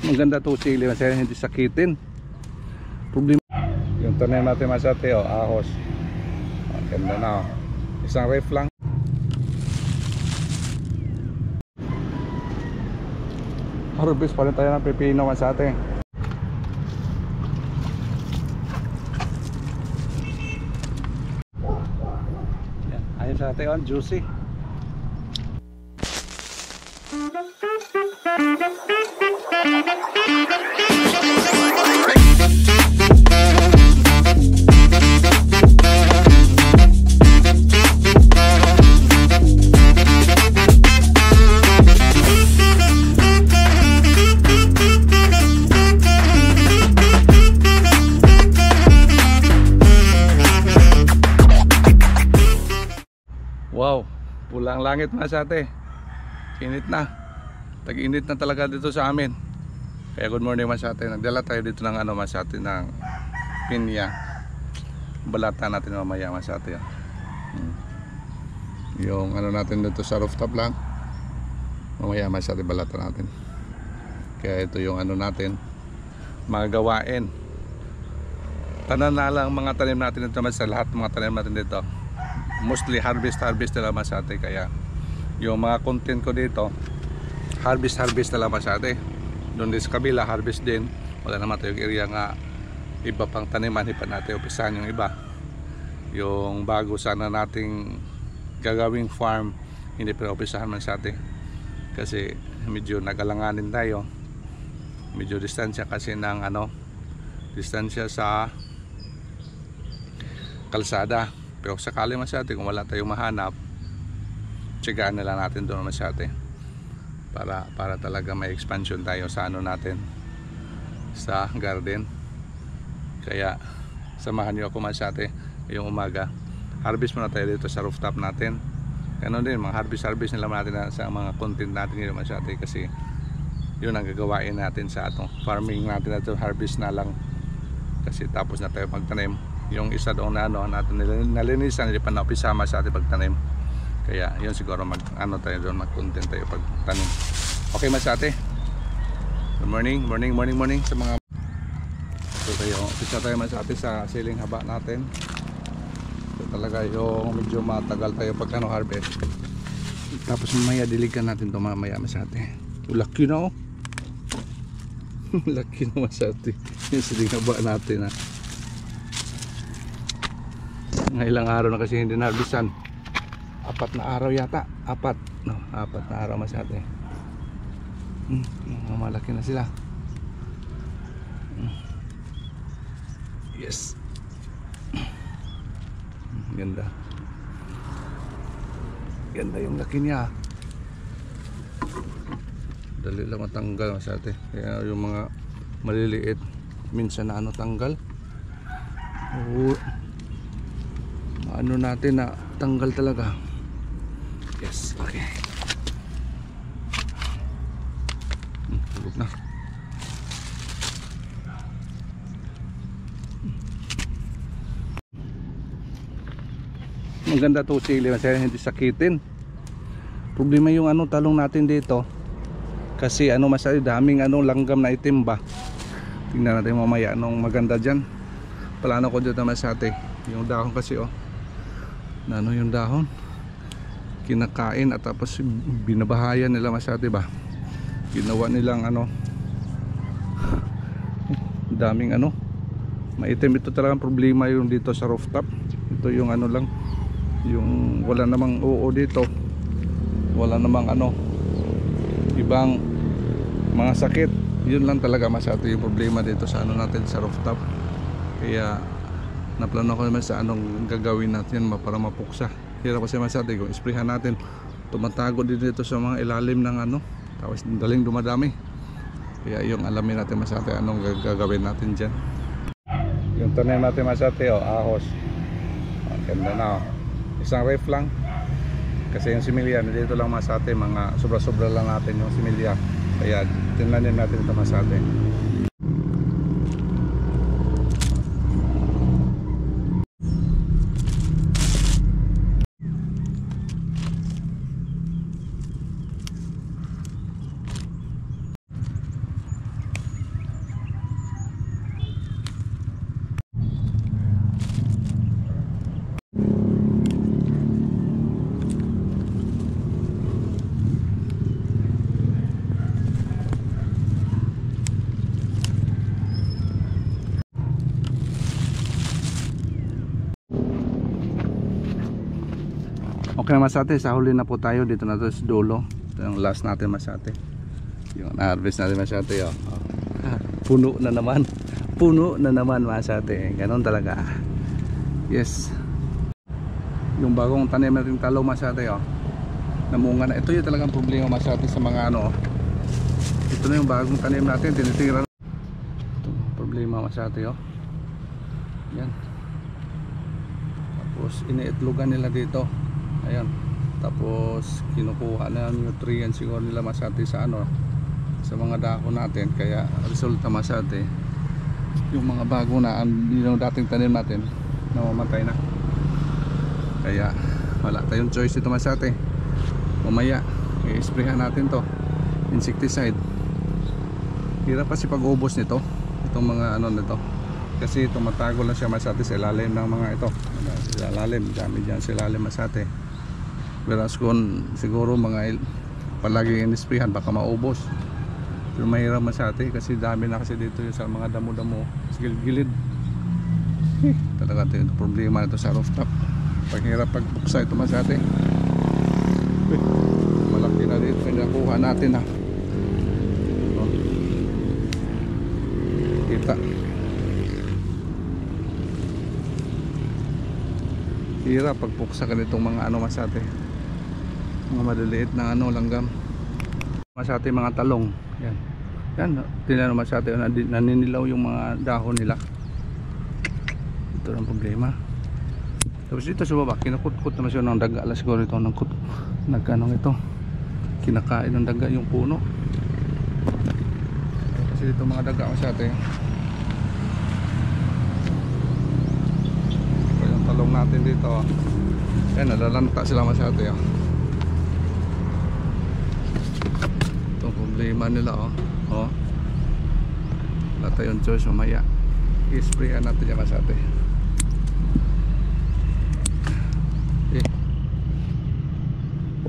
Maganda to chili masaya, hindi sakitin. Problema yung tanim natin masate, oh, ahos. Ganda na, oh. Isang ref lang. Harvest pa rin tayo ng pepino masate. Yan, ayun sa atin, oh, juicy. Wow, pulang langit masate. Init na. Tag-init na talaga dito sa amin. Kaya good morning masate. Nagdala tayo dito ng ano masate, ng pinya. Balatan natin mamaya masate. Yung ano natin dito sa rooftop lang. Mamaya masate balatan natin. Kaya ito yung ano natin, mga gawain. Tanan na lang mga tanim natin dito masate. Lahat mga tanim natin dito mostly harvest nila masate. Kaya yung mga content ko dito harvest nila masate. Doon din sa kabila harvest din. Wala naman tayong area nga iba pang taniman, hipan natin umpisahan yung iba. Yung bago sana nating gagawing farm, hindi pa umpisahan masate kasi medyo nagalanganin tayo, medyo distansya kasi ng ano, distansya sa kalsada. Pero sakali masate kung wala tayong mahanap, tsagaan nila natin doon masate para talaga may expansion tayo sa ano natin, sa garden. Kaya samahan niyo ako masate yung umaga. Harvest muna tayo dito sa rooftop natin. Ano din, mga harvest nila natin sa mga content natin dito masate kasi yun ang gagawain natin sa atong farming natin na ito. Harvest na lang kasi tapos na tayo magtanim. Yung isa doon na ano natin nalinisan, hindi pa naupisa sa ating pagtanim. Kaya yun siguro mag ano tayo doon, mag content tayo pagtanim. Okay masate. Good morning sa mga ito tayo. Umpisa tayo masate sa siling haba natin. Ito talaga yung medyo matagal tayo pag ano harvest. Tapos mamaya diligan natin ito mamaya masate. Laki na, oh. Laki na masate. Yung siling haba natin, ha. Ng ilang araw na kasi hindi na-harvestan. 4 na araw yata. 4 na araw masate. Malaki na sila. Yes. Ganda. Ganda yung laki niya. Dali lang matanggal masate. Kaya yung mga maliliit minsan na ano tanggal. Ano natin na tanggal talaga. Yes, okay. Tulog na. Maganda to chili masaya, hindi sakitin. Problema yung ano talong natin dito kasi ano masaya, daming ano langgam na itim ba. Tingnan natin mamaya anong maganda dyan. Plano ko dito masate yung dahon kasi, oh, na ano yung dahon kinakain at tapos binabahayan nila masate ba. Ginawa nilang ano daming ano maitim. Ito talagang problema yung dito sa rooftop. Ito yung ano lang, yung wala namang oo dito, wala namang ano ibang mga sakit. Yun lang talaga masate yung problema dito sa ano natin sa rooftop. Kaya naplano ko naman sa anong gagawin natin para mapuksa. Hirap kasi masate kung isprihan natin, tumatago din dito sa mga ilalim ng ano, tapos daling dumadami. Kaya yung alamin natin masate anong gagawin natin dyan. Yung tanim natin masate, oh, ahos. Ganda na, oh. Isang ref lang kasi yung similya dito lang masate, mga sobra lang natin yung similya. Kaya tinlanin natin ito masate. Okay na masate, sa huli na po tayo. Dito na to sa dulo. Ito yung last natin masate. Yung na-harvest natin masate, oh. Puno na naman. Puno na naman masate. Ganon talaga. Yes. Yung bagong tanim natin talong masate, oh. Namunga na. Ito yung talagang problema masate sa mga ano. Ito na yung bagong tanim natin. Tinitira. Ito problema masate, oh. Yan. Tapos iniitlogan nila dito. Ayan. Tapos kinukuha na yung nutrients siguro nila masate sa ano, sa mga dahon natin. Kaya resulta masate, yung mga bago na yung dating tanim natin namamatay na. Kaya wala tayong choice ito masate. Mamaya i-sprayhan natin to insecticide. Hirap kasi pag-ubos nito, itong mga ano nito, kasi tumatago lang siya masate sa ilalim ng mga ito. Sa ilalim, dami dyan sa ilalim masate. Whereas kung siguro mga palagi in-sprayhan baka maubos. Pero mahirap masate kasi dami na kasi dito sa mga damo-damo sa gilid-gilid. Talaga ito yung problema nito sa rooftop. Paghirap pagbuksa ito masate. Malaki na dito yung nakuha natin, ha. Kita. Hirap pagpuksa ka nitong mga ano masate, mga maliliit na ano langgam masate, mga talong. Yan, yan, tinano masate, naninilaw yung mga dahon nila. Ito ang problema. Tapos dito sa baba kinakut-kut naman siya ng daga. Alas siguro ito nagkanong ito, kinakain ng daga yung puno. Kasi dito mga daga masate. Talong natin dito, oh. Ayan, nalalanta sila masyado, oh. Itong problema nila, oh. Oh. Wala tayong choice mamaya. I-sprayan natin yung masyado.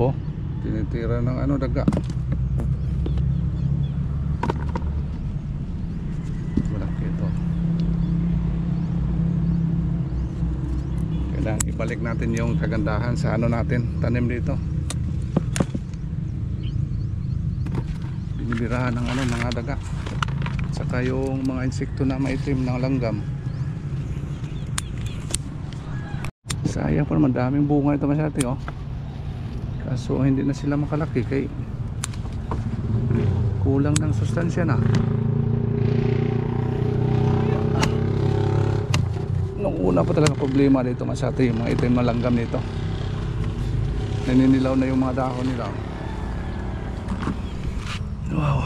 Oh, tinitira ng ano, daga. Malaki ito. Ibalik natin yung kagandahan sa ano natin tanim dito. Binibirahan ng ano, mga daga, saka yung mga insekto na maitim ng langgam. Sayang pa naman, daming bunga ito masyati, oh. Kaso hindi na sila makalaki kay kulang ng sustansya na. Nung una pa talaga problema dito masate, yung mga itim na langgam nito. Naninilaw na yung mga dahon nila. Wow,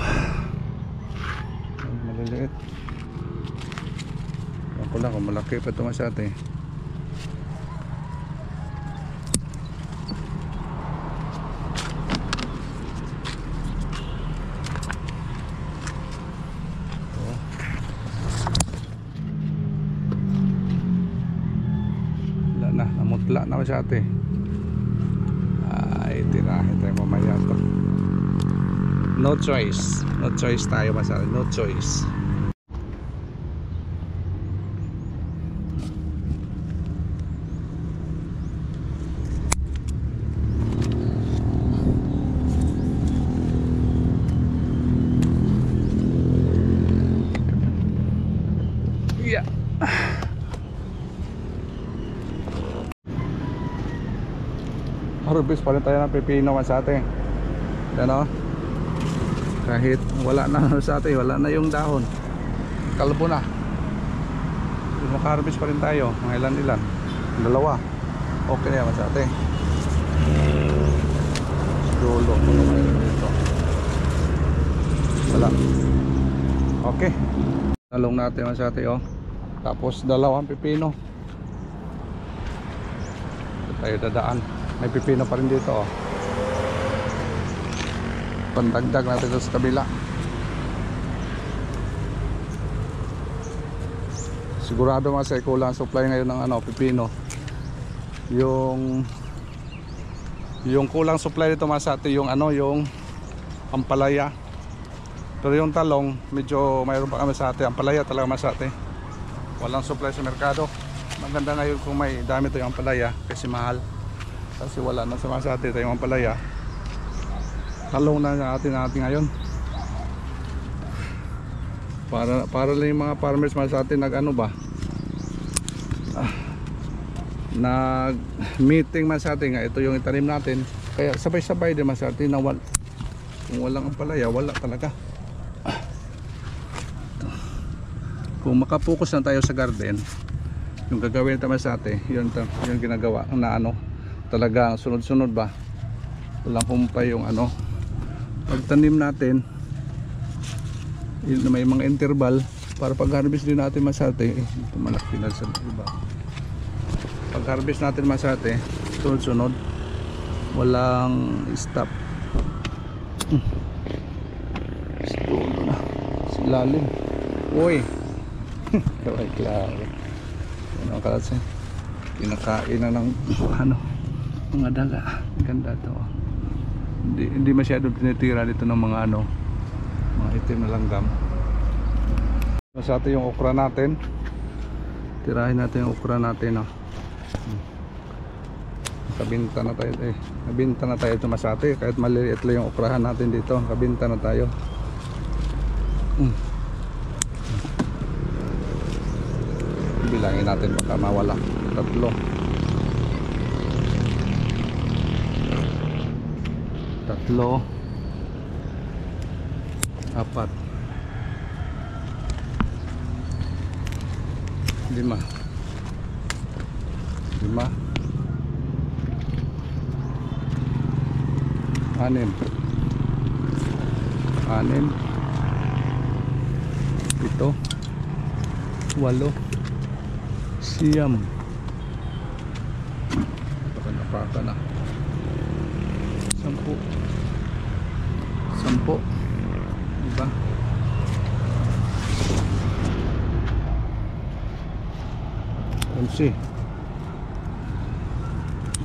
maliliit. Ako lang kung malaki pa ito masate. Namutla na masyate. Ay, tirahin tayo mamaya to. No choice. No choice tayo masyate. No choice. Yeah. Harvest pa rin tayo ng pipino sa atin. Yan, o. Kahit wala na sa atin, wala na yung dahon, kalbo na, maka-harvest pa rin tayo. Mga ilan, dalawa, okay na yan sa atin. Dulo ko naman dito, wala. Okay, talong natin sa atin, oh. Tapos dalawang pipino. Ito tayo dadaan. May pipino pa rin dito, oh. Pandagdag natin ito sa kabila. Sigurado mga sa kulang supply ngayon ng ano, pipino. Yung kulang supply dito mga sa atin, yung ano, yung ampalaya. Pero yung talong medyo mayroon pa kami sa atin. Ampalaya talaga mga sa atin. Walang supply sa merkado. Maganda ngayon kung may dami ito yung ampalaya kasi mahal. kasi wala na sa Masate tayong palaya. Talong na natin ngayon para lang yung mga farmers Masate nag ano ba, nag meeting Masate nga ito yung itanim natin, kaya sabay-sabay din Masate na kung walang ampalaya wala talaga. Kung makapokus na tayo sa garden, yung gagawin natin Masate, yun ginagawa na ano, talaga sunod-sunod ba, walang humpay yung ano pagtanim natin, may mga interval para pag harvest din natin Masate. Ito malaki na sa iba, pag harvest natin Masate sunod-sunod, walang stop. Stulo na silalim, uy. Kaway klaro ano kalatsin, kinakain na ng ano mga daga. Ganda to, hindi masyado tinitira dito ng mga ano, mga itim na langgam. Masate yung okra natin, tirahin natin yung okra natin, nakabinta na tayo nabinta na tayo ito Masate, kahit maliit lang yung okrahan natin dito, nakabinta na tayo. Bilangin natin baka mawala. 3, 4, 5, 6, 7, 8, siyam. Napaka na 10, diba? 11,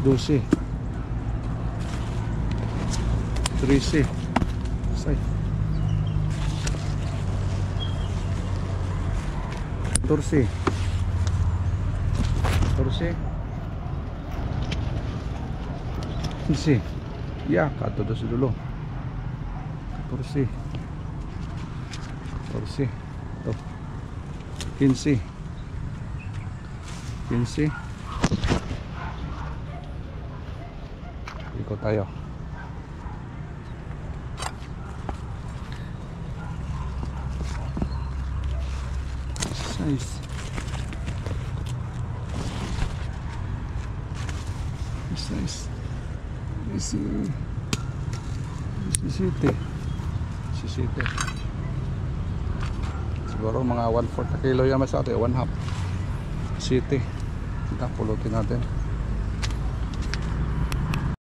12, 13, 14, 15, ya kato do dulo 14, to 15, ikot tayo. Nice. Nice. Sisite. Siguro mga 1/4 kilo yan Masate, 1/2 city. Kita pulutin natin.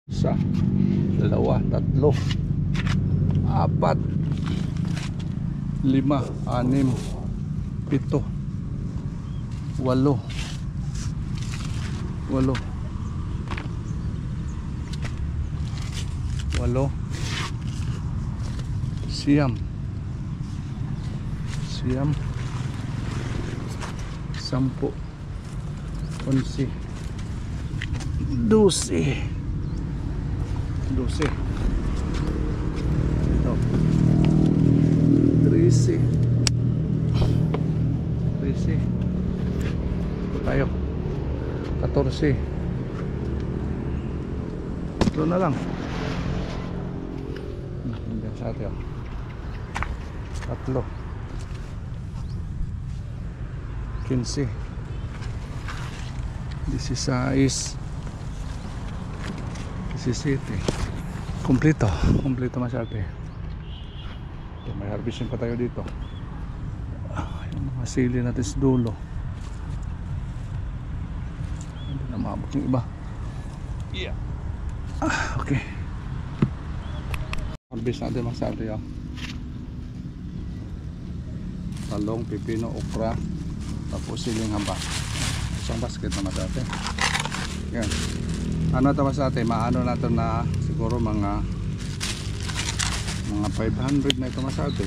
1, 2, 3, 4, 5, 6, 7, 8, 9, 10, 11, 12. Ito 13. Ito tayo 14. Ito na lang. Hindi sa atin 3, 15, 16, 17. Kompleto Masate. May harvesting pa tayo dito. Yung mga sili natin sa dulo, hindi na maabot yung iba. Okay, harvest natin Masate. Talong, pipino, okra, tapos siling haba. Isang basket na Masate. Yan. Ano ito Masate? Maano na ito na siguro mga 500 na ito Masate.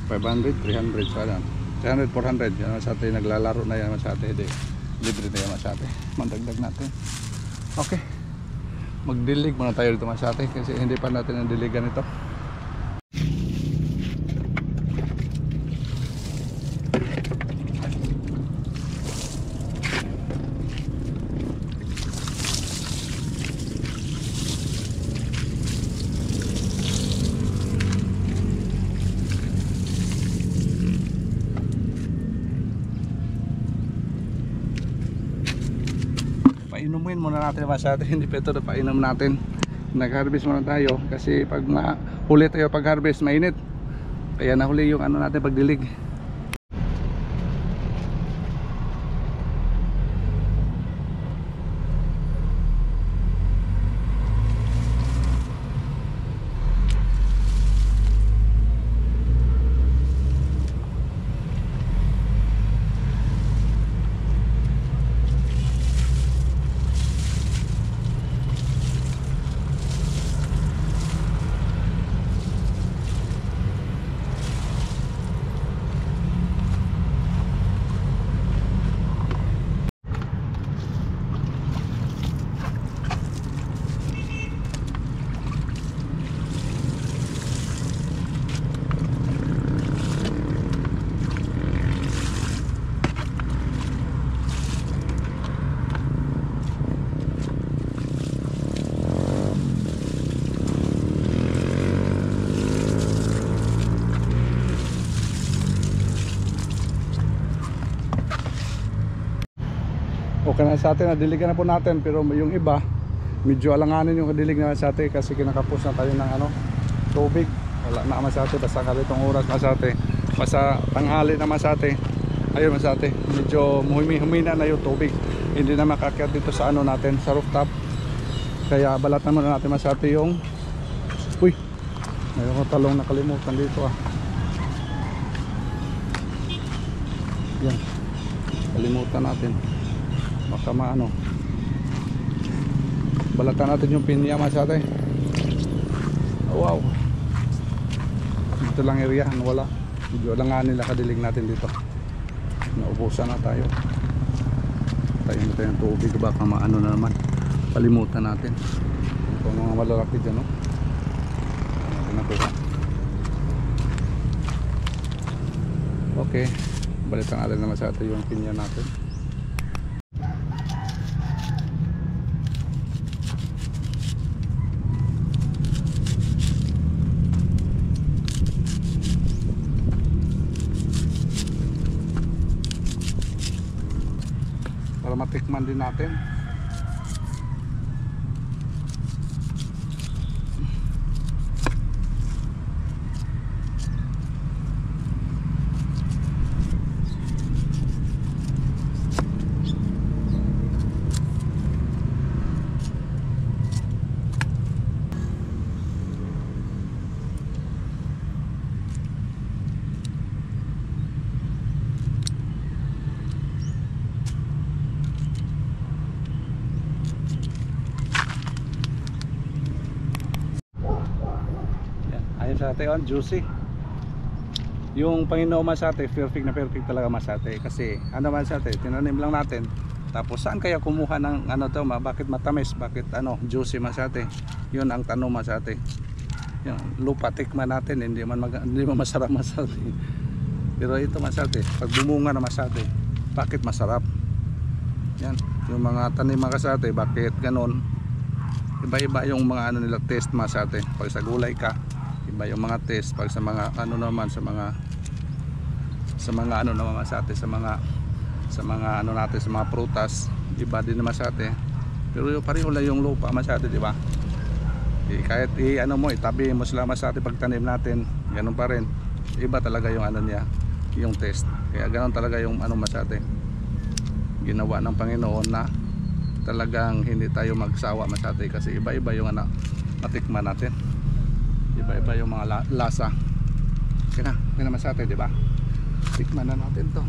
500, 300 sana. 300, 400. Yan Masate, naglalaro na yan Masate. Libre na yan Masate. Mandagdag natin. Okay. magdilig muna tayo dito mga sate kasi hindi pa natin nandiligan ito. Painumin muna natin mga sate, hindi pa ito na painom natin. Nag-harvest muna tayo kasi pag huli tayo pag harvest mainit, kaya nahuli yung ano natin pagdilig. Okay na sa atin, nadiligan na po natin, pero yung iba medyo alanganin yung kadilig na sa atin kasi kinakapos na tayo ng ano, tubig. Wala na naman sa atin, basta kalitong oras na sa atin, basta tanghali naman sa atin. Ayun sa atin, medyo humina na yung tubig, hindi na makakyat dito sa ano natin, sa rooftop. Kaya balatan muna natin sa atin yung uy, mayroon ko talong nakalimutan dito yan, kalimutan natin, baka maano, balatan natin yung pinya masyate. Wow, dito lang area, wala, medyo lang nga nila kadilig natin dito. Naubusan na tayo, tayo na tayong tubig, baka maano na naman, palimutan natin kung mga malalaki dyan, no? Natin nakuha. Okay, balitan natin naman sa atin yung pinya natin. Para matikman din natin. Sa atin, juicy yung Panginoon masate, perfect na perfect talaga masate. Kasi ano masate, tinanim lang natin, tapos saan kaya kumuha ng ano to, bakit matamis, bakit ano juicy masate? Yun ang tanong masate. Yung lupa tikman natin, hindi man masarap masate. Pero ito masate, pag bumunga na masate, bakit masarap? Yan, yung mga tanim masate, bakit ganon? Iba-iba yung mga ano nila taste masate. Pag sa gulay ka, iba yung mga taste. Pag sa mga ano naman, sa mga ano naman sa atin, sa mga ano natin, sa mga prutas, iba din naman sa atin. Pero yung pareho lang yung lupa sa atin, di ba? Kahit ano mo, itabi mo sila sa atin pagtanim natin, ganun pa rin. Iba talaga yung ano niya, yung taste. Kaya ganun talaga yung ano sa atin. Ginawa ng Panginoon na talagang hindi tayo magsawa sa atin, kasi iba-iba yung ano, matikman natin. Iba-iba yung mga lasa. Okay na naman sa atin, di ba? Tikman na natin to.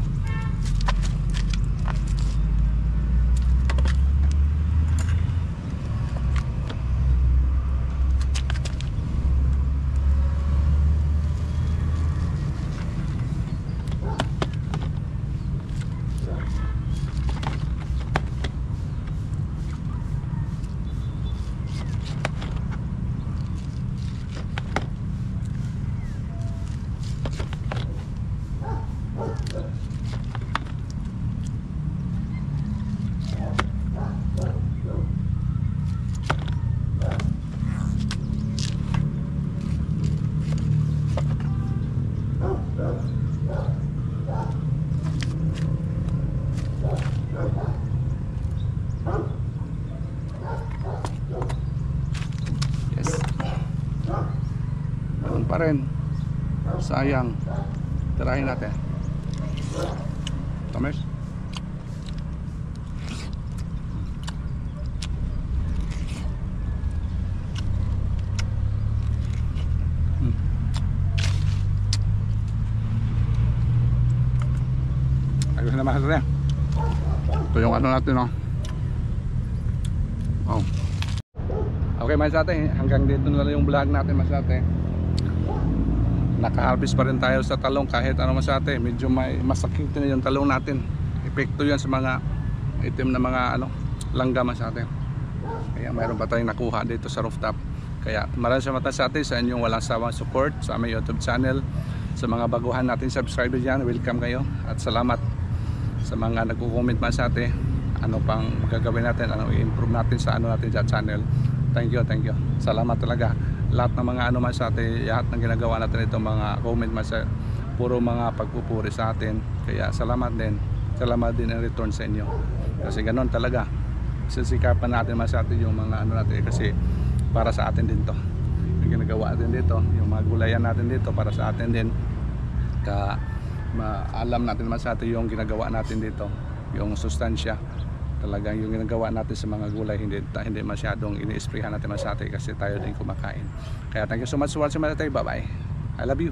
Sayang. Tirahin natin. Tamis. Ayos na mahal rin. Ito yung ano natin, no? Oh. Okay, mga sate, hanggang dito na lang yung vlog natin, mga sate. Nakaharvest pa rin tayo sa talong kahit ano, mga sate. Medyo may masakit na yung talong natin. Epekto yan sa mga itim na mga ano, langga, mga sate. Kaya mayroon pa tayong nakuha dito sa rooftop. Kaya maraming salamat sa atin sa inyong walang sawang support sa aming YouTube channel. Sa mga baguhan natin subscribers dyan, welcome kayo. At salamat sa mga nagko-comment man sa atin, ano pang gagawin natin, ano i-improve natin sa ano natin sa channel. Thank you. Salamat talaga. Lahat ng mga ano man sa atin, lahat ng ginagawa natin itong mga comment man sa puro mga pagpupuri sa atin. Kaya salamat din in return sa inyo. Kasi ganoon talaga. Sisikapan natin man sa atin yung mga ano natin kasi para sa atin din to. Yung ginagawa natin dito, yung mga gulayan natin dito para sa atin din. Alam natin naman sa atin yung ginagawa natin dito, yung sustansya talagang yung ginagawa natin sa mga gulay, hindi masyadong ini-sprayhan natin sa atin kasi tayo din kumakain. Kaya thank you so much for watching, bye bye, I love you.